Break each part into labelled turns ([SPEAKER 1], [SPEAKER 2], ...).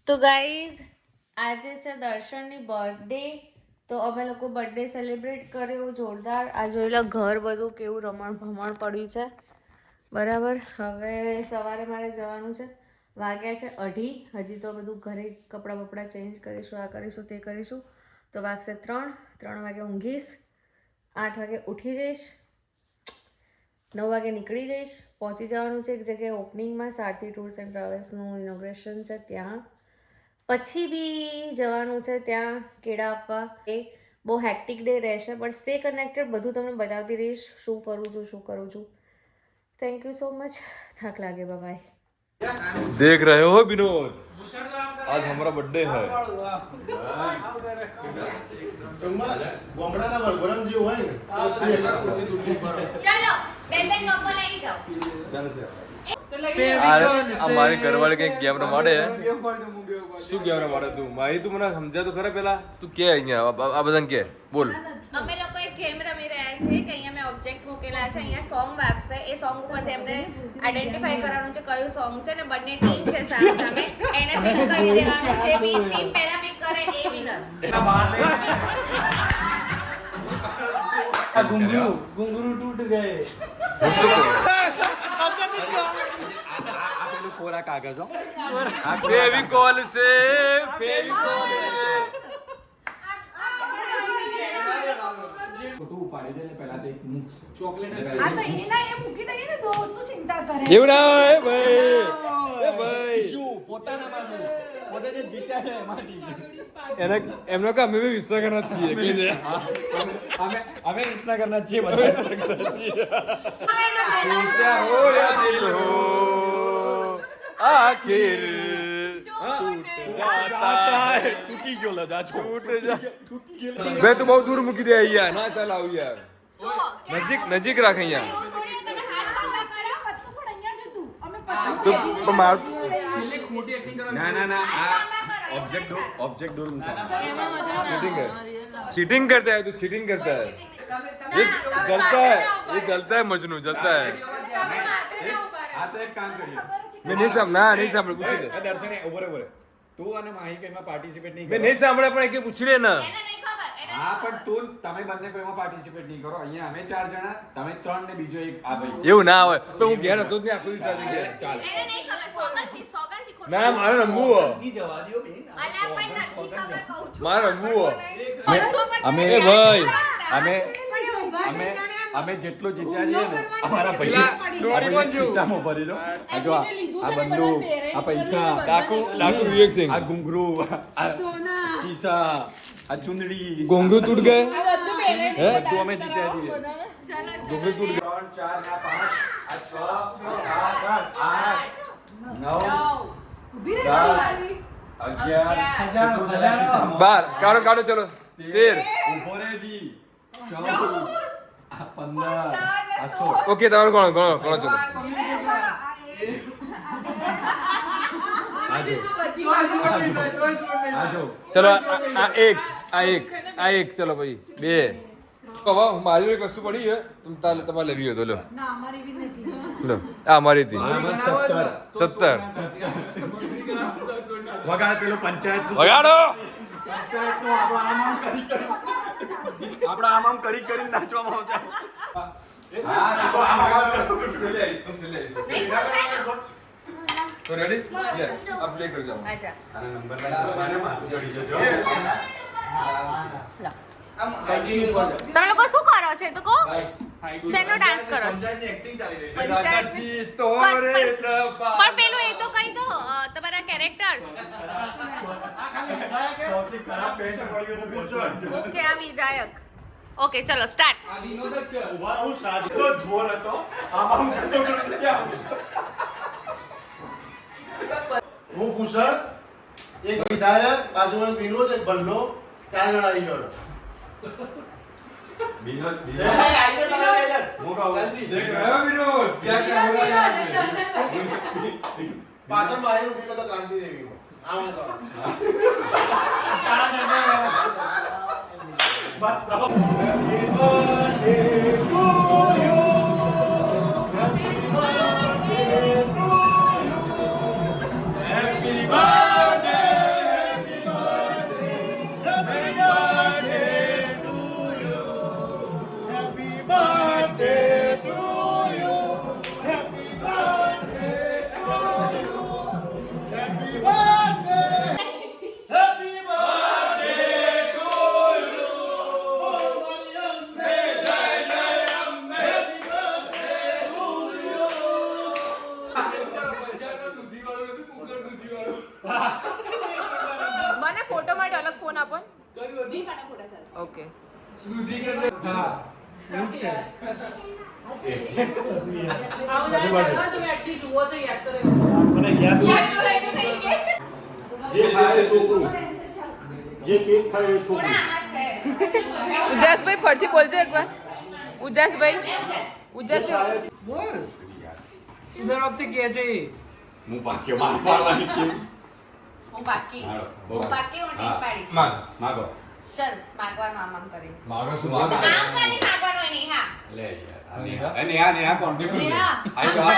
[SPEAKER 1] તો ગાઈઝ આજે છે દર્શનની બર્થડે. તો અમે લોકો બર્થડે સેલિબ્રેટ કર્યો જોરદાર. આ જોઈ લો ઘર બધું કેવું રમણ ભમણ પડ્યું છે. બરાબર. હવે સવારે મારે જવાનું છે. વાગ્યા છે 2:30. હજી તો બધું ઘરે કપડાં બપડા ચેન્જ કરીશું, આ કરીશું તે કરીશું. તો વાગશે 3 વાગે ઊંઘીશ, 8 વાગે ઉઠી જઈશ, 9 વાગે નીકળી જઈશ. પહોંચી જવાનું છે એક જગ્યાએ ઓપનિંગમાં, સારથી ટૂર્સ એન્ડ ટ્રાવેલ્સનું ઇનોગ્રેશન છે ત્યાં. પછી બી જવાનું છે ત્યાં કેળા આપવા. એ બહુ હેક્ટિક ડે રહેશે, બટ સ્ટે કનેક્ટેડ. બધું તમને બતાવતી રહીશ, શું ફરું છું, શું કરું છું. Thank you so much. થાક લાગે. બાય.
[SPEAKER 2] देख रहे हो विनोद, आज हमारा बर्थडे है. हमारे घर वाले कहीं गेम रमाड़े है. શું ગેમ રમાડે તું? માહી તું મને સમજા તો ખરા પેલા. તું કે અહીંયા આ બધાને કે બોલ.
[SPEAKER 1] અમે લોકો એક ગેમ રમી રહ્યા છે કે અહીંયા મેં ઓબ્જેક્ટ મૂકેલા છે, અહીંયા સોંગ વાગશે. એ સોંગ ઉપરથી એમને આઈડેન્ટિફાઈ કરવાનું છે કયું સોંગ છે, ને બંને ટીમ છે સામે એને પિક કરી દેવાનું છે. બી ટીમ પહેલા પિક કરે એ વિનર.
[SPEAKER 3] घुंघरू टूट गए.
[SPEAKER 2] कोरा कागज हो फेविकॉल से
[SPEAKER 3] फोटो उपाड़ी दे पहला तो एक मुख चॉकलेट
[SPEAKER 4] આ તો એના એ મૂકી દઈએ ને દોસ્તો ચિંતા કરે.
[SPEAKER 2] એવું ના હોય ભાઈ. એ ભાઈ
[SPEAKER 3] શું પોતાના માનું પોતે જે જીત્યા છે એમાંથી
[SPEAKER 2] એને એમનો કે અમે બી વિશ્વાસ કરવા છીએ કે જે
[SPEAKER 3] અમે વિશ્વાસ કરના છીએ બધા વિશ્વાસ કરના છીએ.
[SPEAKER 2] क्या हो या दिल हो आखिर टूट जाता है.
[SPEAKER 3] તૂટી ગયો લજા છો
[SPEAKER 2] टूट जा બે તું બહુ દૂર મૂકી દે અહીંયા. ના ચાલ આવ યાર, નજીક રાખ અહીંયા. તો માર
[SPEAKER 3] ના ના ના આ ऑब्जेक्ट दो
[SPEAKER 2] चीटिंग करता है तू, चीटिंग करता है. ये जलता है मजनू, जलता है.
[SPEAKER 3] આ તો એક કામ કરીએ.
[SPEAKER 2] मैं नहीं सामने पूछ ले.
[SPEAKER 3] દર્શને ઉભરે તું અને માહી કઈમાં પાર્ટિસિપેટ નહીં
[SPEAKER 2] मैं
[SPEAKER 3] કરો.
[SPEAKER 2] नहीं सामने પણ એક પૂછી લે ના.
[SPEAKER 3] હા પણ તમે બંને કઈમાં પાર્ટિસિપેટ નહીં કરો. અહીંયા અમે 4 જણા, તમે 3 ને બીજો એક આ ભાઈ.
[SPEAKER 2] એવું ના હોય તો હું ઘેર હતો જ નહીં, આખો દિવસ આજે ઘેર.
[SPEAKER 3] ચાલ
[SPEAKER 2] ના મારે રમવું
[SPEAKER 3] જવા દો બેન.
[SPEAKER 2] મારે રમવું.
[SPEAKER 3] અમે
[SPEAKER 2] એ ભાઈ
[SPEAKER 3] અમે જેટલો જીત્યા છીએ ને અમારા પૈસા ખીચામાં ભરી લો. આ જો આ બંદૂક, આ પૈસા,
[SPEAKER 2] ડાકુ વિવેક સિંહ.
[SPEAKER 3] આ ઘુંઘરૂ, આ શીશા, આ ચુંદડી,
[SPEAKER 2] ઘોંઘું તૂટ ગયે.
[SPEAKER 3] બધું અમે જીત્યા છીએ.
[SPEAKER 2] ઘોંઘું તૂટ
[SPEAKER 3] 3 4 આ 5 આ 6 7 8 9 10 11
[SPEAKER 2] બાર કાઢો ચલો. 13
[SPEAKER 3] ઉભો રે જી 14 આ 15 આ 16
[SPEAKER 2] ઓકે તમારું ગણો ચલો.
[SPEAKER 3] આજો
[SPEAKER 2] ચલો આ એક ચલો ભાઈ 2. હવે મારી એક વસ્તુ પડી છે, તમારે લેવી હોય તો લો.
[SPEAKER 4] ના અમારી બી નથી.
[SPEAKER 2] લો આ મારી હતી
[SPEAKER 3] 17 વગાડ પેલો પંચાયત
[SPEAKER 2] વગાડો.
[SPEAKER 3] આપડા આમ કરી નાચવામાં આવશે.
[SPEAKER 2] તો રેડી લે આ પ્લે કરી જાઓ.
[SPEAKER 1] આજા
[SPEAKER 3] નંબર માથું ચડી જશે.
[SPEAKER 1] તમે લોકો શું કરો છો? તો કો શેનો ડાન્સ કરો છો? પંચાયત
[SPEAKER 2] તો રે
[SPEAKER 1] પણ પેલું એ તો કહી દો તમારા કેરેક્ટર્સ.
[SPEAKER 3] સૌથી ખરાબ પેન્ટ પડ્યો તો પૂછો.
[SPEAKER 1] ઓકે આ વિધાયક. ઓકે ચલો સ્ટાર્ટ.
[SPEAKER 3] ઉભા હું સાદી તો જોર હતો. આમ કરતો ક્યાં
[SPEAKER 5] હું કુશળ, એક વિધાયક, બાજુમાં વિનોદ, એક ભલ્લો, 4 જણા આવી ગયો.
[SPEAKER 3] વિનોદ
[SPEAKER 5] આઈ ગયો તમારે અંદર.
[SPEAKER 3] હું કહું
[SPEAKER 2] દેખ રહ્યો વિનોદ क्या हो रहा है.
[SPEAKER 5] પાછળ મારી ઉભી તો ક્રાંતિ દેવી આમ કરો.
[SPEAKER 3] બસ તો
[SPEAKER 5] Happy birthday to you. Happy birthday to you. Happy birthday
[SPEAKER 1] okay
[SPEAKER 5] મને યાદ જે ખાય એ છોકરું જે કેક ખાય એ છોકરું
[SPEAKER 1] ઉજાસભાઈ ફરથી બોલજો એકવાર ઉજાસભાઈ ઉજાસભાઈ
[SPEAKER 3] હું પાક્યો મારવાની કેમ
[SPEAKER 1] હું બાકી
[SPEAKER 3] હાલો, બહુ.
[SPEAKER 1] હું બાકી હું નહીં
[SPEAKER 3] હા.
[SPEAKER 1] પાડીશ
[SPEAKER 3] માગો
[SPEAKER 1] ચલ માગવાનું આમ કરી
[SPEAKER 2] મારો શું માગ
[SPEAKER 1] આમ કરી માગવાનું નહીં હા
[SPEAKER 3] લે યાર
[SPEAKER 2] નેહા?
[SPEAKER 3] નેહા કોણ દેખો
[SPEAKER 4] નેહા.
[SPEAKER 3] આઈ તો આ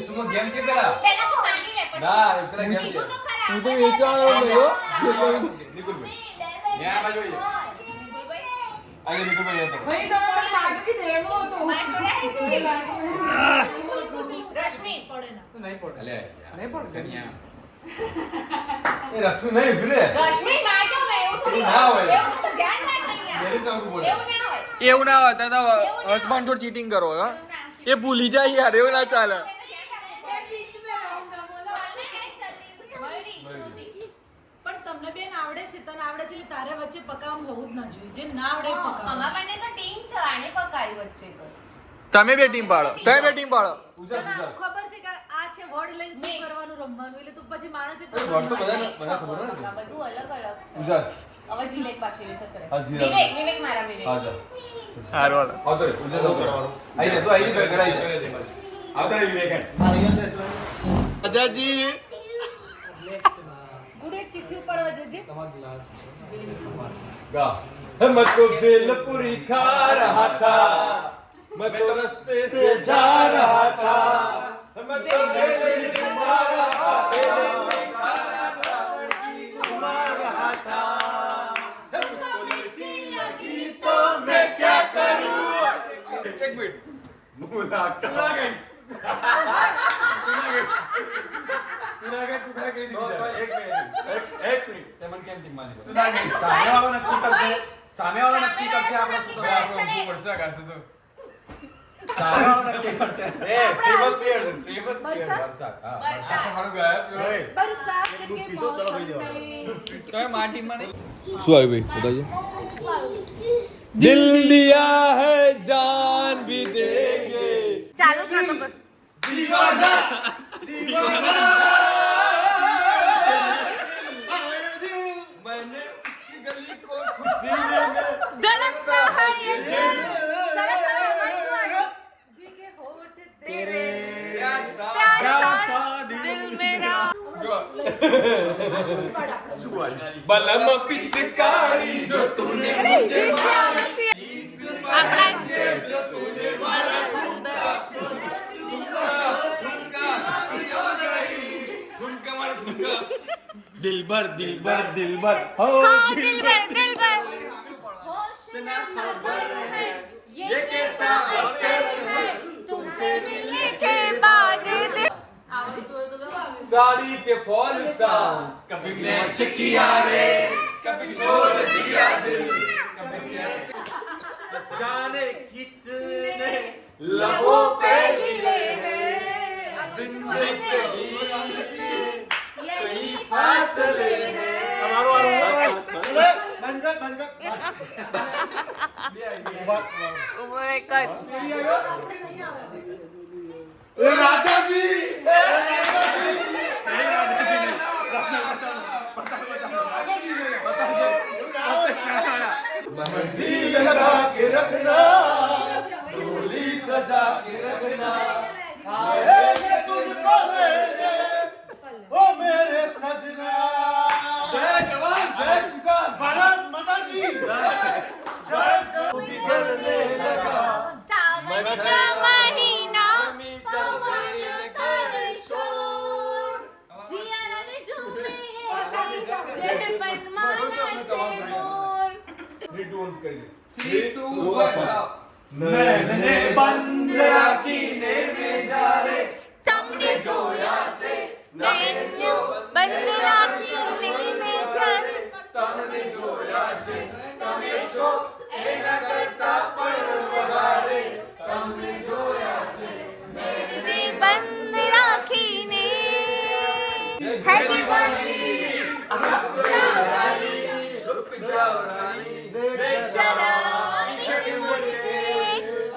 [SPEAKER 2] સુમો ગેમ કે પેલા
[SPEAKER 1] પહેલા તો માગી લે પછી
[SPEAKER 2] ના પેલા ગેમ
[SPEAKER 1] કીધું તો ખરા
[SPEAKER 2] હું તો વેચાયો નયો
[SPEAKER 3] નિકુલ ભાઈ નેહા બાજુ
[SPEAKER 2] આગે નિકુલ ભાઈ હતો
[SPEAKER 1] રશ્મિ
[SPEAKER 3] લે નહીં પડે નેહા
[SPEAKER 2] એ રશ્મિ નહીં ભૂલે
[SPEAKER 1] રશ્મિ માગ્યો મેં એવું થોડી
[SPEAKER 2] ના હોય.
[SPEAKER 1] એવું તો ધ્યાન રાખ અહીંયા
[SPEAKER 2] મેરી તો બોલે
[SPEAKER 1] એવું ના હોય
[SPEAKER 6] એવું ના હોય તો હસબન્ડ જોડે ચીટિંગ કરો હો એ ભૂલી જાય યાર એવું ના ચાલે
[SPEAKER 4] પણ તમને બેન આવડે છે તને આવડે છે એટલે તારે વચ્ચે પકાવવાનું હોવું જ ના જોઈએ જે ના આવડે એ પકાવવાનું.
[SPEAKER 1] અમારા બંને તો ટીમ છે આને પકાવી વચ્ચે તો
[SPEAKER 6] તમે બે ટીમ પાડો તમે બે ટીમ પાડો
[SPEAKER 2] ઉજાસ
[SPEAKER 4] તને
[SPEAKER 2] ઉજાસ
[SPEAKER 4] ખબર છે કે આ છે વર્ડ લઈને શું કરવાનું રમવાનું એટલે તું પછી માણસે
[SPEAKER 2] એ વર્ડ તો બધા ખબર હોય ને
[SPEAKER 1] બધું અલગ અલગ છે
[SPEAKER 2] ઉજાસ
[SPEAKER 1] હવે જીલેક બાકી છે કરે
[SPEAKER 2] હા, જીલેક.
[SPEAKER 1] વિવેક મારા વિવેક
[SPEAKER 2] હા જા
[SPEAKER 6] હારું હાલો
[SPEAKER 2] આવતો રે ઉજાસ આવતો રે આઈ જા તું આઈ જા કરાઈ જા
[SPEAKER 3] આવતા રે વિવેક
[SPEAKER 6] રાજાજી
[SPEAKER 4] ગુડ એક ચિઠ્ઠી ઉપાડવા જજે
[SPEAKER 2] गा मैं तो बेलपुरी खा रहा था मैं तो रास्ते से जा रहा था मैं तो बेलपुरी खा रहा था तो मैं क्या करूं एक मिनट
[SPEAKER 3] મુલાકાત
[SPEAKER 2] तूने तू खड़ा कर दी
[SPEAKER 3] એક મિનિટ
[SPEAKER 2] ते मन केम टीम मानी
[SPEAKER 3] તું ના ગઈ સામેવાળો નક્કી કરશે સામેવાળો નક્કી કરશે આપણે શું
[SPEAKER 2] मैं
[SPEAKER 3] કરવાનું
[SPEAKER 2] आपको वर्षा का से तो
[SPEAKER 3] સામેવાળો નક્કી કરશે
[SPEAKER 5] એ શ્રીમત પિયર શ્રીમત પિયર
[SPEAKER 2] वर्षा हां वर्षा तो हारू गया
[SPEAKER 5] ઓય
[SPEAKER 4] બરસાત
[SPEAKER 5] એક દૂધ
[SPEAKER 4] કે
[SPEAKER 5] પીધો, ચલો
[SPEAKER 4] મૌસમ
[SPEAKER 5] ભાઈ
[SPEAKER 4] से
[SPEAKER 6] તમે મારી ટીમમાં નહીં
[SPEAKER 2] શું આવ્યું ભાઈ બતાજો દિલ દિયા હૈ જાન ભી દેંગે
[SPEAKER 1] ચાલુ થા તો કર
[SPEAKER 2] मैंने उसकी गली को सीने में
[SPEAKER 1] धड़कता है ये दिल चलो चलो हमारी सुनो
[SPEAKER 4] भीगे होठ
[SPEAKER 1] तेरे
[SPEAKER 2] प्यासा
[SPEAKER 1] प्यार सा दिल मेरा
[SPEAKER 2] बलम पिचकारी जो तूने
[SPEAKER 1] अरे ये क्या बच्ची આપણા
[SPEAKER 2] जो तूने मारा ठुमका मार ठुमका
[SPEAKER 3] દિલબર દિલબર દિલબર હો
[SPEAKER 1] हाँ दिलबर ये कैसा असर है तुमसे मिलने के बाद
[SPEAKER 2] साड़ी के फॉल सा कभी मैच किया रे कभी छोड़ दिया दिल कभी जाने कितने लबों पे
[SPEAKER 1] मिले हैं
[SPEAKER 2] जिंदगी
[SPEAKER 1] यही फासले हैं
[SPEAKER 5] बनकर
[SPEAKER 1] ઉભો રે કચ
[SPEAKER 5] ए राजा जी मेहंदी लगा के रखना डोली सजा के रखना आएंगे तुझको लेने ओ मेरे सजना
[SPEAKER 2] जय जवान जय किसान
[SPEAKER 5] भारत माता की जय बिगड़ने लगा
[SPEAKER 1] सावन का महीना पवन करे शोर जिया रे झूमे जय बनमाना जय मोर
[SPEAKER 2] 3 2 1 करिए 3 2 1
[SPEAKER 3] मैंने બંધ રાખીને બેજારે
[SPEAKER 1] તમને જોયા છે નૈન્યો બંધ રાખીને મેં જ્યારે
[SPEAKER 2] તમને જોયા છે તમે છો એના કરતા પણ વધારે તમને જોયા છે
[SPEAKER 1] મેં બંધ રાખીને હેપી બર્થડે
[SPEAKER 2] रुक जाओ रानी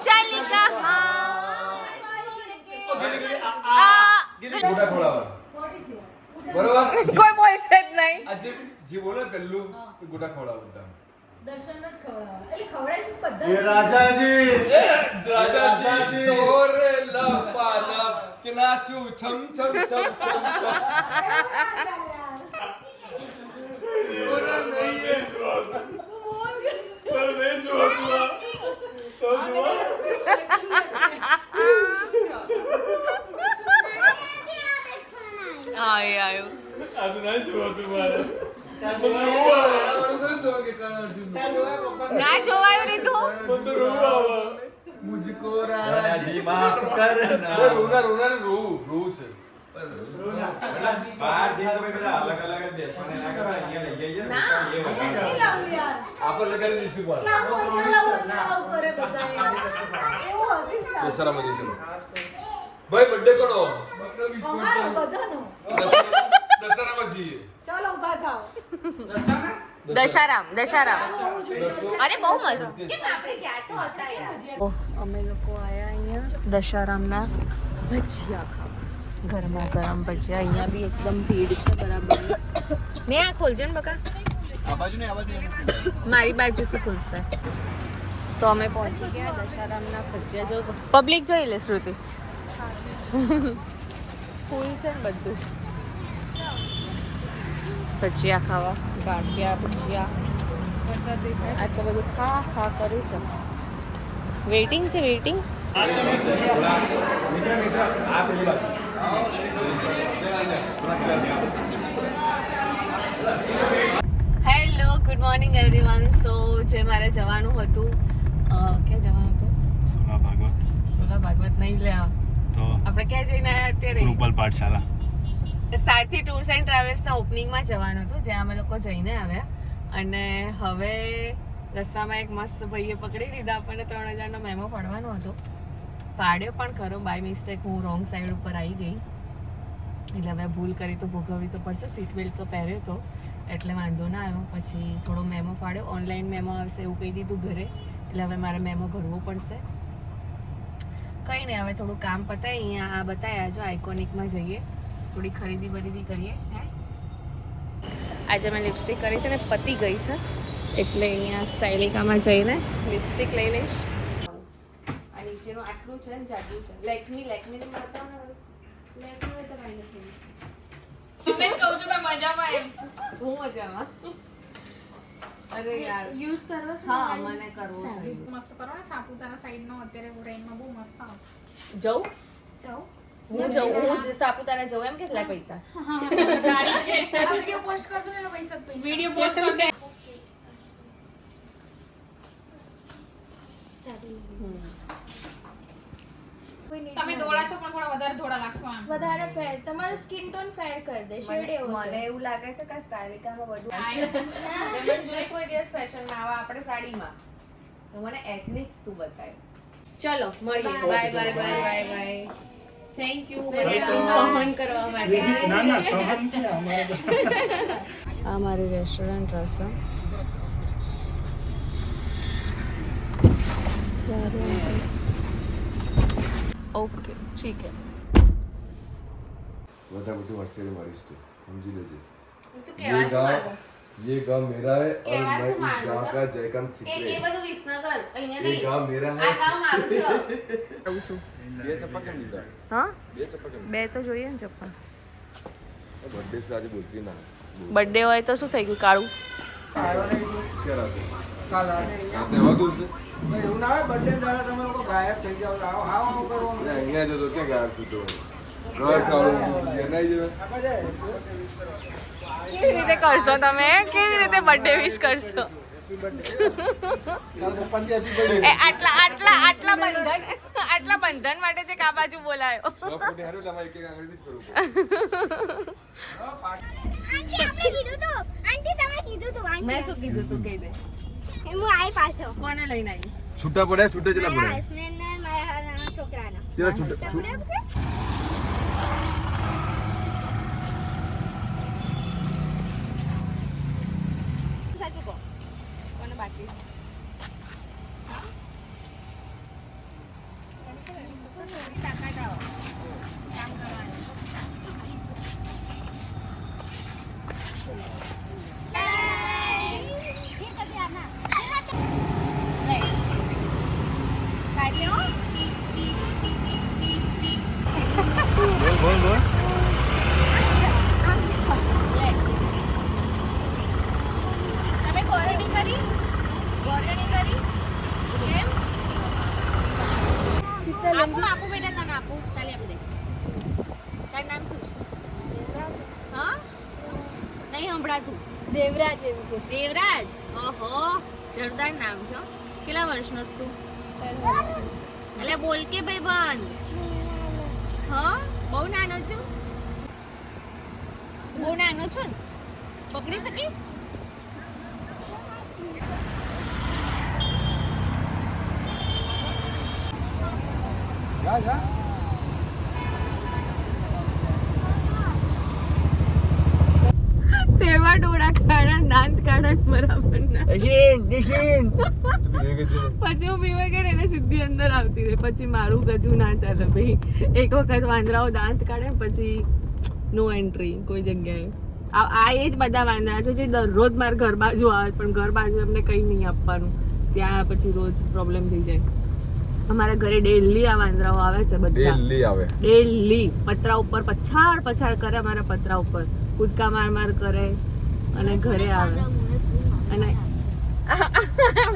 [SPEAKER 1] ચાલી કહા
[SPEAKER 2] ગુડા ખોળાવા બરોબર
[SPEAKER 1] કોઈ બોલશે જ નહીં.
[SPEAKER 2] આજે જે બોલે પહેલું ગુડા ખોળાવા બધા
[SPEAKER 4] દર્શન જ ખવડાવવા એટલે ખવડાય છે
[SPEAKER 5] એ
[SPEAKER 4] બધા
[SPEAKER 5] રાજાજી
[SPEAKER 2] રાજાજી છોરે લપાના કે નાચું છમ છમ છમ છમ બોલા નહીં હે પર મેં જો તું તો જો
[SPEAKER 1] આયો
[SPEAKER 2] આજ ના જો તું મારે
[SPEAKER 1] ના જોવાયું રીતુ.
[SPEAKER 2] મુझको
[SPEAKER 3] રાજાજી માફ કરના.
[SPEAKER 2] રોના રોના ને રોવું છે
[SPEAKER 3] બહાર જઈને તો ભાઈ બધા અલગ અલગ જ બેસવાના એના કરતા અહીંયા લઈ જઈએ ને તો એ વધારે
[SPEAKER 4] નહીં
[SPEAKER 3] સારું.
[SPEAKER 4] લાવું યાર
[SPEAKER 2] આપણે લગાડી દઈશું બાર
[SPEAKER 4] લાવો અહીંયા લાવો કરે બધા યાર એવું હસી જ લાવો.
[SPEAKER 2] દશરામાં જઈશું ભાઈ બર્થડે કોનો
[SPEAKER 4] અમારો બધાનો
[SPEAKER 2] દશરામાં છીએ
[SPEAKER 4] ચાલો ઊભા થાઓ
[SPEAKER 1] દશારામ
[SPEAKER 4] હોવું જોઈએ
[SPEAKER 1] અરે બહુ મસ્ત. અમે લોકો આયા અહીંયા દશારામના ભજીયા ખાવા. ગરમા ગરમ ભજીયા. અહીંયા બી એકદમ ભીડ છે બરાબર. ને આ ખોલજે ને બકા. મારી બાજુથી ખુલશે. તો અમે પહોંચી ગયા દશારામના ભજીયા. જો પબ્લિક જોઈ લે શ્રુતિ. ફૂલ છે ને બધું. ભજીયા ખાવા. ગાંઠિયા ભજીયા આ તો બધું ખા ખા કર્યું છે. વેઇટિંગ છે waiting. Hello good morning everyone. So જે મારે જવાનું હતું ક્યાં જવાનું હતું?
[SPEAKER 7] સોલા ભાગવત
[SPEAKER 1] ઓલા ભાગવત નહીં લે
[SPEAKER 7] તો
[SPEAKER 1] આપણે ક્યાં જઈને આવ્યા અત્યારે?
[SPEAKER 7] કૃપલ પાઠશાલા.
[SPEAKER 1] સારથી ટૂર્સ એન્ડ ટ્રાવેલ્સના ઓપનિંગમાં જવાનું હતું જ્યાં અમે લોકો જઈને આવ્યા. અને હવે રસ્તામાં એક મસ્ત ભાઈએ પકડી લીધા. આપણને 3000નો મેમો પાડવાનો હતો. પાડ્યો પણ ખરો. બાય મિસ્ટેક હું રોંગ સાઈડ ઉપર આવી ગઈ. એટલે હવે ભૂલ કરી તો ભોગવવી તો પડશે. સીટ બેલ્ટ તો પહેર્યો હતો એટલે વાંધો ના આવ્યો. પછી થોડો મેમો પાડ્યો. ઓનલાઈન મેમો આવશે એવું કહી દીધું ઘરે. એટલે હવે મારે મેમો ભરવો પડશે. કંઈ નહીં, હવે થોડું કામ પતાય. અહીંયા આ બતાવ્યા જો આઇકોનિકમાં જઈએ, થોડી ખરીદી બરીદી કરીએ. હે આજે મેં લિપસ્ટિક કરી છે ને પતી ગઈ છે એટલે અહીંયા સ્ટાઇલિકામાં જઈને લિપસ્ટિક લઈ લઈશ. આ નીચેનું આટલું છે ને જાડું છે. લેકમીને બતાવો ને. લેકમી તો કાંઈ નથી.
[SPEAKER 8] તમે કહું છું કે મજામાં એમ
[SPEAKER 1] હું મજામાં. અરે યાર
[SPEAKER 8] યુઝ કરો છો
[SPEAKER 1] હા મને કરવો છે.
[SPEAKER 8] મસ્ત કરો ને સાપુતારા સાઈડ નો અત્યારે ઉરાઈનમાં બહુ મસ્ત આવશે
[SPEAKER 1] જવું
[SPEAKER 8] જાઓ
[SPEAKER 1] હું સાપુતારા જવું એમ કેટલા પૈસા?
[SPEAKER 8] ગાડી છે આ વિડિયો પોસ્ટ કરશો ને તો પૈસા જ પૈસા વિડિયો પોસ્ટ કરી દે તમે દોડા છો પણ થોડા વધારે થોડા લાગશો આમ
[SPEAKER 9] વધારે ફેર તમારું સ્કિન ટોન ફેર કરી દે શેડ એવો
[SPEAKER 1] મને એવું લાગે છે કે સ્ટાઇલિકામાં બધું મેં જોઈ કોઈ દિવસ ફેશનમાં આવા આપણે સાડીમાં તો મને એથનિક તું બતાય. ચલો મળીએ. Bye bye bye bye bye. Thank you સહન કરવા માટે. આ મારી રેસ્ટોરન્ટ રહેશે. ઓકે ઠીક હે.
[SPEAKER 2] મોટા મોટી હોશિયારી મારીશ તું સમજી લેજે
[SPEAKER 1] તું કેવા શું માંગો?
[SPEAKER 2] ये गांव मेरा है और
[SPEAKER 1] केवा
[SPEAKER 2] मैं
[SPEAKER 1] से
[SPEAKER 2] इस
[SPEAKER 1] मांगो
[SPEAKER 2] गांव
[SPEAKER 1] तो?
[SPEAKER 2] का जयकांत
[SPEAKER 1] એ
[SPEAKER 2] सिकरे
[SPEAKER 1] બધું વિસનગર અહીંયા
[SPEAKER 2] ये
[SPEAKER 1] નહીં.
[SPEAKER 2] गांव मेरा
[SPEAKER 1] આ
[SPEAKER 2] है
[SPEAKER 1] ગામ મારું છે.
[SPEAKER 2] બે ચપ્પા કેમ લીધા
[SPEAKER 1] હા
[SPEAKER 2] બે ચપ્પા કેમ
[SPEAKER 1] બે તો જોઈએ ને ચપ્પલ.
[SPEAKER 2] બર્થડે से आज बोलती ना
[SPEAKER 1] બર્થડે હોય તો શું થઈ ગયું કાળું?
[SPEAKER 2] क्या रात है आपने हवा दूर से અહીંયા જો તો ક્યાં ગાયબ છું તો બસ આવું નહીં જો
[SPEAKER 1] કેવી રીતે કરશો તમે? કેવી રીતે બર્થડે વિશ કરશો? આટલા બંધન માટે છે કે આ બાજુ બોલાયો.
[SPEAKER 2] ફોટો હારું લામાં એક એક આંગળીથી જ કરવું પડે
[SPEAKER 9] આંટી આપણે કીધું તો આંટી તમે કીધું તો
[SPEAKER 1] મેં શું કીધું તું કહી દે.
[SPEAKER 9] હું આઈ પાછો
[SPEAKER 1] કોને લઈને આવીશ?
[SPEAKER 2] છૂટા પડે છૂટા ચલા
[SPEAKER 9] મારા
[SPEAKER 2] પડે
[SPEAKER 9] હસબન્ડ ને મારા નાના છોકરાના
[SPEAKER 2] ચલા છૂટા
[SPEAKER 1] નહીં સંભળાતું.
[SPEAKER 9] દેવરાજ એવું કે.
[SPEAKER 1] દેવરાજ. ઓહો, જોરદાર નામ છે હો. કેટલા વર્ષનો છે તું? એટલે બોલ કે ભાઈબંધ. હા, બહુ નાનો છું. બહુ નાનો છું ને? પકડી શકીશ? તેવા ડોળા કાઢા, દાંત કાઢા બરાબર ના. પછી હું પીવા ગઈ ને એટલે સીધી અંદર આવતી રહી. પછી મારું ગજુ ના ચાલે ભાઈ. એક વખત વાંદરાઓ દાંત કાઢે પછી નો એન્ટ્રી કોઈ જગ્યાએ. આ એ જ બધા વાંદરા છે જે દરરોજ મારા ઘર બાજુ આવે, પણ ઘર બાજુ એમને કંઈ નહીં આપવાનું. ત્યાં પછી રોજ પ્રોબ્લેમ થઈ જાય. અમારા ઘરે ડેલી આ વાંદરાઓ આવે છે બધા. ડેલી પતરા ઉપર પછાડ કરે, અમારા પતરા ઉપર કૂદકા માર કરે અને ઘરે આવે. અને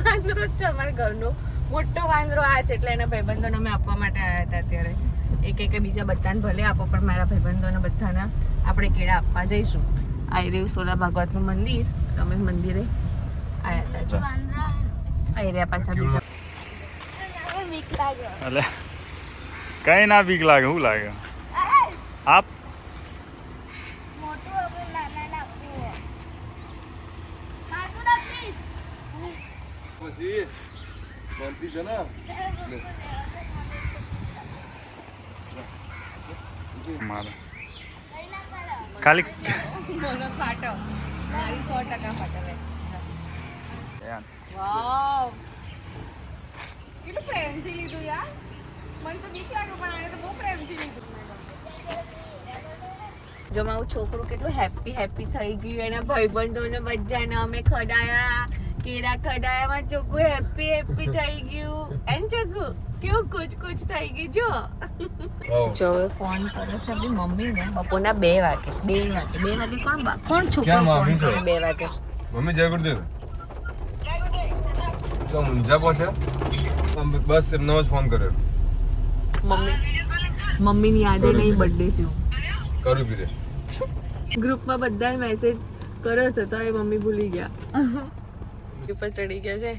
[SPEAKER 1] વાંદરો જ છે અમારા ઘરનો મોટો વાંદરો આ છે, એટલે એના ભાઈબંધોને અમે આપવા માટે આવ્યા હતા. અત્યારે એક બીજા બધાને ભલે આપો, પણ મારા ભાઈબંધોને બધાને આપણે કેળા આપવા જઈશું. આ રહ્યું સોલા ભાગવતનું મંદિર. અમે મંદિરે આવ્યા હતા. જો આ રહ્યા પાછા બીજા.
[SPEAKER 9] વીક લાગ્યો.
[SPEAKER 7] એટલે કઈ ના બીક લાગે, શું લાગે? આપ
[SPEAKER 9] મોટું હવે નાના નાખવું હોય. કાઢું ના પ્લીઝ.
[SPEAKER 3] પછી બનતી છે ને
[SPEAKER 7] મારે
[SPEAKER 9] કઈ ના કરો.
[SPEAKER 7] ખાલી
[SPEAKER 1] મોનો ફાટો મારી 100% ફાટેલે.
[SPEAKER 7] યાર,
[SPEAKER 1] વાવ, કેટલું પ્રેમથી લીધું યાર. મને તો બીક લાગ્યું, પણ આને તો બહુ પ્રેમથી લીધું. જો મારું છોકરું કેટલું હેપી થઈ ગયું. એના ભાઈબંધોને બધાને અમે ખડાયા, કેળા ખડાયા. મારું છોકરું હેપી થઈ ગયું. એન છોકરું કેવું કૂચ થઈ ગયું. જો હવે ફોન કરે છે આપણી મમ્મીને બપોરના 2 વાગે. 2 વાગે કોણ છોકરો ફોન કરે 2 વાગે?
[SPEAKER 3] મમ્મી જય ગુરુદેવ. તો મુંજા પહોંચ્યા, બસ એમનો જ ફોન કર્યો.
[SPEAKER 1] મમ્મીની યાદે નહીં બર્થડે છે.
[SPEAKER 3] કરું પીરે
[SPEAKER 1] ગ્રુપમાં બધાએ મેસેજ કર્યો છે તો એ મમ્મી ભૂલી ગયા. ઉપર ચડી ગયા છે.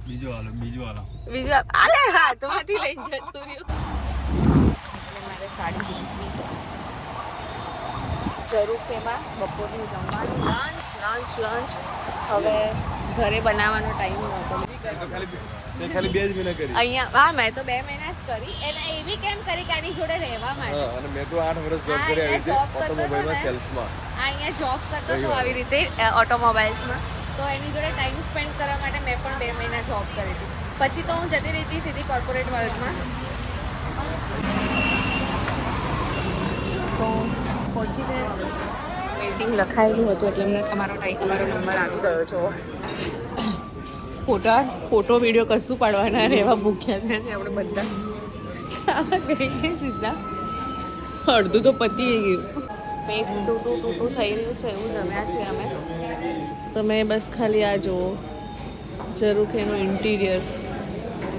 [SPEAKER 7] બીજું હાલો
[SPEAKER 1] બીજું આલે હાથમાંથી લઈને જતું રહ્યું. મારે સાડી લીધી જરૂર એમાં બપોરનું જમવાનું લંચ. હવે ઘરે બનાવવાનો ટાઈમ નહોતો.
[SPEAKER 3] ખાલી 2 જ મહિના કરી.
[SPEAKER 1] અહીંયા હા, મેં તો 2 મહિના જ કરી. એને એવી કેમ કરી કે આની જોડે રહેવા માટે.
[SPEAKER 3] અને મેં તો 8 વર્ષ જોબ કરી આવી છે ઓટોમોબાઈલમાં સેલ્સમાં.
[SPEAKER 1] અહીંયા જોબ કરતો હતો આવી રીતે ઓટોમોબાઈલ્સમાં. તો એની જોડે ટાઈમ સ્પેન્ડ કરવા માટે મેં પણ 2 મહિના જોબ કરી હતી. પછી તો હું જતી રહી હતી સીધી કોર્પોરેટ વર્લ્ડમાં. તો પહોંચી ગયા છે. વેઇટિંગ લખાયેલું હતું એટલે અમને અમારો નંબર આવી ગયો છે. ફોટો વિડીયો કશું પાડવાના ને એવા ભૂખ્યા થયા છે આપણે બધા. બેહીને સીધા અડધું તો પતી ગયું. પેટ ટૂટું થઈ રહ્યું છે એવું જમ્યા છે અમે. તમે બસ ખાલી આ જુઓ, જરૂર એનું ઇન્ટિરિયર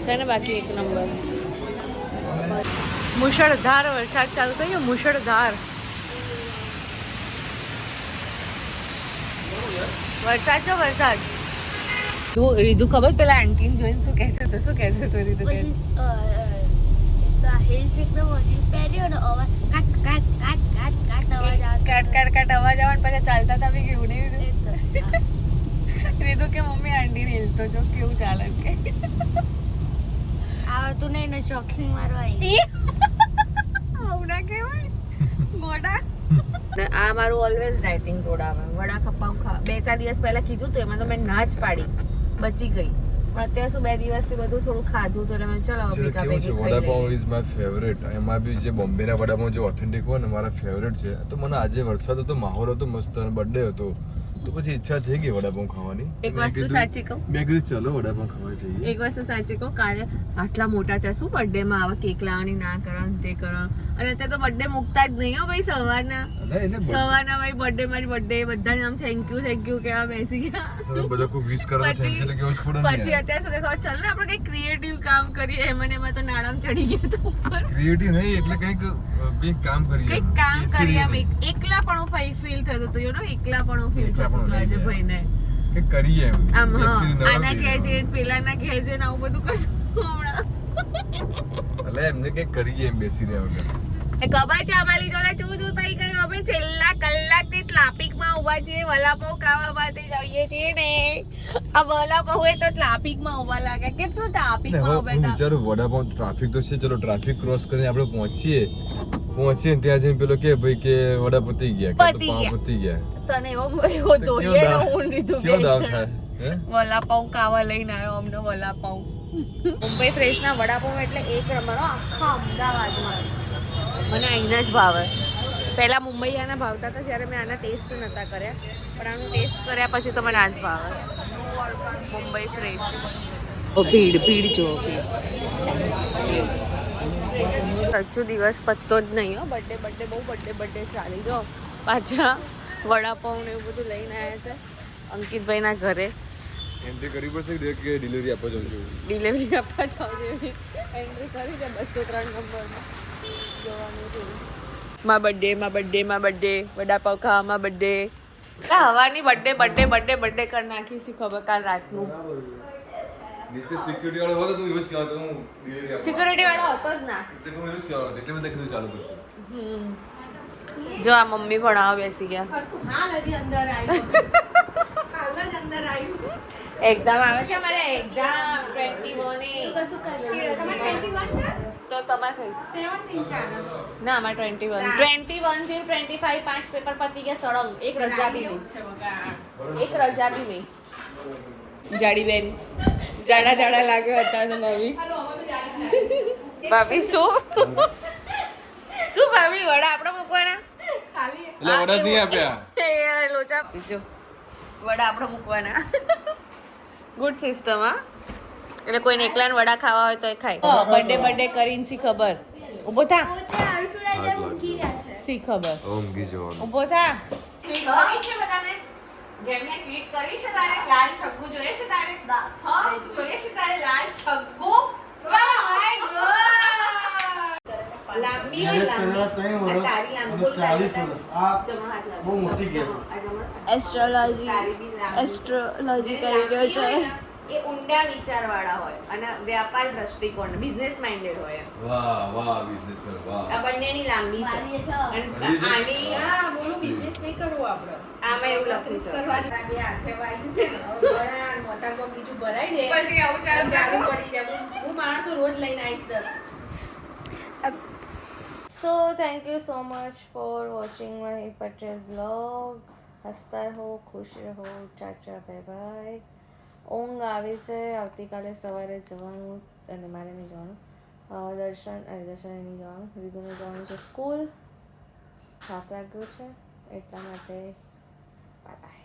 [SPEAKER 1] છે ને બાકી એક નંબર. મુશળધાર વરસાદ ચાલુ થઈ ગયો. મુશળધાર વરસાદ જો વરસાદ. તું રીધું ખબર પેલા આંટીને જોઈને શું કહેતો હતો? રીધું કે
[SPEAKER 9] હિલ્સ એકદમ હજી પહેર્યો ને અવાજ કાટ અવાજ આવે.
[SPEAKER 1] કાટ અવાજ આવે પછી ચાલતા હતા બી કેવું નહીં. રીધું કે મમ્મી આંટીને હિલતો જો કેવું ચાલે કે
[SPEAKER 9] આવડતું નહીં ને શોખીન મારવા
[SPEAKER 1] આવું ના કહેવાય મોઢા. આ મારું ઓલવેઝ ડાયટિંગ જોડાવે. વડા ખપાવ 2-4 દિવસ પહેલા કીધું તો એમાં તો મેં ના જ પાડી, બચી ગઈ. પણ અત્યારે શું 2 દિવસથી બધું થોડું ખાધું તો એટલે મેં ચલો ભેગા ભેગી ખાઈ
[SPEAKER 3] વડાપાવ ઇઝ માય ફેવરેટ. એમાં બી જે બોમ્બેના વડાપાવ જે ઓથેન્ટિક હોય ને મારા ફેવરેટ છે. તો મને આજે વરસાદ હતો, માહોલ હતો મસ્ત, બર્થડે હતો, તો પછી ઈચ્છા થઈ ગઈ વડાપાઉં ખાવાની.
[SPEAKER 1] એક વસ્તુ સાચી કહું,
[SPEAKER 3] મેં કીધું ચલો વડાપાઉં ખાવા જઈએ.
[SPEAKER 1] એક વસ્તુ સાચી કહું, કાલે આટલા મોટા ત્યાં શું બર્થડે માં આવા કેક લાવવાની ના કરો ને તે કરો, અને અત્યારે તો બર્થડે મૂકતા જ નહીં હો ભાઈ. સવારના ભાઈ બર્થડે મારી બર્થડે બધા આમ થેન્ક યુ કે આ બેસી ગયા.
[SPEAKER 3] તો બધા કોઈ વિશ કરે તો થેન્ક યુ તો કેવું જ પડે ને.
[SPEAKER 1] પછી અત્યારે શું કે ચાલ ને આપણે કઈ ક્રિએટિવ કામ કરીએ. એમાં તો નાણામ ચડી ગયા તો ઉપર.
[SPEAKER 3] ક્રિએટિવ નહીં એટલે કંઈક કામ કરીએ.
[SPEAKER 1] કંઈક કામ કરીએ આમ. એકલા પણ ભાઈ ફીલ થતું હતું, યુ નો એકલા પણ ફીલ થતું હતું આજે ભાઈને.
[SPEAKER 3] કંઈક કરીએ એમ.
[SPEAKER 1] આમ આના કહેજે પેલાના કહેજે ને આવું બધું કરશું હમણાં.
[SPEAKER 3] એટલે એમને કંઈક કરીએ એમ બેસી રહ્યા વગર.
[SPEAKER 1] ખબર છે અમારી લીધો ચૂ થઈ ગયું. અમે છેલ્લા કલાકથી ટ્રાફિકમાં ઉભા છીએ વડાપાઉં ખાવા માટે જઈએ છીએ ને. આ વડાપાઉં હોય તો ટ્રાફિકમાં ઉભા લાગે. કેટલું ટ્રાફિકમાં ઉભા હતા.
[SPEAKER 3] વિચારું વડાપાઉં ટ્રાફિક તો છે, ચલો ટ્રાફિક ક્રોસ કરીને આપણે પહોંચીએ ને ત્યાં જઈને પેલો કે ભાઈ કે વડા પતી ગયા પતી ગયા.
[SPEAKER 1] તને એવો દોઈએ ને હું લીધું
[SPEAKER 3] કેવો દાવ થાય હે?
[SPEAKER 1] વડાપાઉં ખાવા લઈને આવ્યો અમને વડાપાઉં. મુંબઈ ફ્રેશના વડાપાઉં એટલે એક નંબર આખા અમદાવાદમાં. મને અહીંના જ ભાવે. પહેલાં મુંબઈ આના ભાવતા હતા જ્યારે મેં આના ટેસ્ટ નહોતા કર્યા, પણ આનું ટેસ્ટ કર્યા પછી તો મને આ જ ભાવે છે મુંબઈ ફ્રેશ. ભીડ જો હજુ દિવસ પતતો જ નહીં હો. બર્થડે બહુ ચાલી જો. પાછા વડાપાઉં ને એવું બધું લઈને આવ્યા છે અંકિતભાઈના ઘરે.
[SPEAKER 3] એન્ટ્રી કરવી પડશે કે ડિલિવરી આપવા જાઉં છું?
[SPEAKER 1] ડિલિવરી આપવા જાવ છે. એન્ટ્રી કરી દે 203 નંબરમાં જવાનું છે. માં બર્થડે વડાપાઉં ખાવામાં બર્થડે. હવાની બર્થડે કરી નાખી સી ખબર કાલ રાતનું.
[SPEAKER 3] નીચે સિક્યુરિટી વાળો હતો તું યુઝ કરતો હું ડિલિવરી આપવા.
[SPEAKER 1] સિક્યુરિટી વાળો હતો જ ના
[SPEAKER 3] એટલે તું યુઝ કરતો એટલે મેં કીધું ચાલુ કરતો.
[SPEAKER 1] જો આ મમ્મી ભણાવવા બેસી ગયા.
[SPEAKER 4] કશું હાલ હજી અંદર આવ્યું હાલ જ અંદર આવ્યું.
[SPEAKER 1] એક્ઝામ આવે છે અમારે. એક્ઝામ 21 એ
[SPEAKER 9] કશું કરતી
[SPEAKER 4] તમે 21 છે?
[SPEAKER 1] તો તમારે કઈ
[SPEAKER 4] 17 છે આનંદ.
[SPEAKER 1] ના અમારે 21 થી 25 5 પેપર પતી ગયા સળંગ. એક રજા બી નહીં.
[SPEAKER 4] છે વગા.
[SPEAKER 1] એક રજા બી નહીં. જાડી બેન જાડા લાગ્યો હતા તો ભાભી.
[SPEAKER 4] હાલો હવે તો જાણી
[SPEAKER 1] ભાભી શું ભાભી વડા આપણે મૂકવાના?
[SPEAKER 4] ખાલી
[SPEAKER 3] એટલે વડા નહીં આપ્યા.
[SPEAKER 1] એ લોચા જો વડા આપણે મૂકવાના. ગુડ સિસ્ટમ હા. એટલે કોઈને એકલાને વડા ખાવા હોય તો એ ખાય. બર્થડે કરીને સી ખબર. ઊભો થા.
[SPEAKER 9] પોતે અરસુરાજા મૂકી રહ્યા છે.
[SPEAKER 1] સી ખબર.
[SPEAKER 3] ઊંઘી જવાનું.
[SPEAKER 1] ઊભો થા. ટ્વીટ કરી છે બધાને. જેમને ટ્વીટ કરી છે તારે લાલ છગ્ગુ જોઈએ છે તારે? હા જોઈએ છે તારે લાલ છગ્ગુ? ચલો માય ગોડ. લાંબી
[SPEAKER 5] મેરેજ કરેલા 3
[SPEAKER 1] આ
[SPEAKER 5] વર્ષ
[SPEAKER 1] તારી લાંબી
[SPEAKER 5] અને 40 વર્ષ. આ
[SPEAKER 1] જમણો હાથ લાવ.
[SPEAKER 5] બહુ મોટી ગેપ.
[SPEAKER 1] આ જમણો હાથ.
[SPEAKER 9] એસ્ટ્રોલોજી કરી ગયો છે.
[SPEAKER 1] એ ઊંડા વિચારવાળા હોય અને વ્યાપાર દ્રષ્ટિકોણ બિઝનેસ માઇન્ડેડ હોય.
[SPEAKER 3] વાહ બિઝનેસમેન વાહ.
[SPEAKER 1] આ બંનેની લાંબી છે.
[SPEAKER 9] માનીએ છો.
[SPEAKER 1] અને આની
[SPEAKER 4] હા બોલો બિઝનેસ નહીં કરવો આપણે.
[SPEAKER 1] આમાં એવું લખ્યું છે.
[SPEAKER 4] કરવાની બે હાથે વાગી છે ઘણા મોટામાં બીજું ભરાઈ દે
[SPEAKER 1] પછી આવું ચાલુ
[SPEAKER 4] પડી જાય. હું માણસો રોજ લઈને આવીશ 10.
[SPEAKER 1] So thank you so much for watching my Patel vlog. હસતા રહો, ખુશ રહો, ચાચા બાય બાય. ઊંઘ આવે છે. આવતીકાલે સવારે જવાનું અને મારે નહીં જવાનું. દર્શને નહીં જવાનું, રીતુને જવાનું છે સ્કૂલ. થાક લાગ્યો છે એટલા માટે બાય બાય.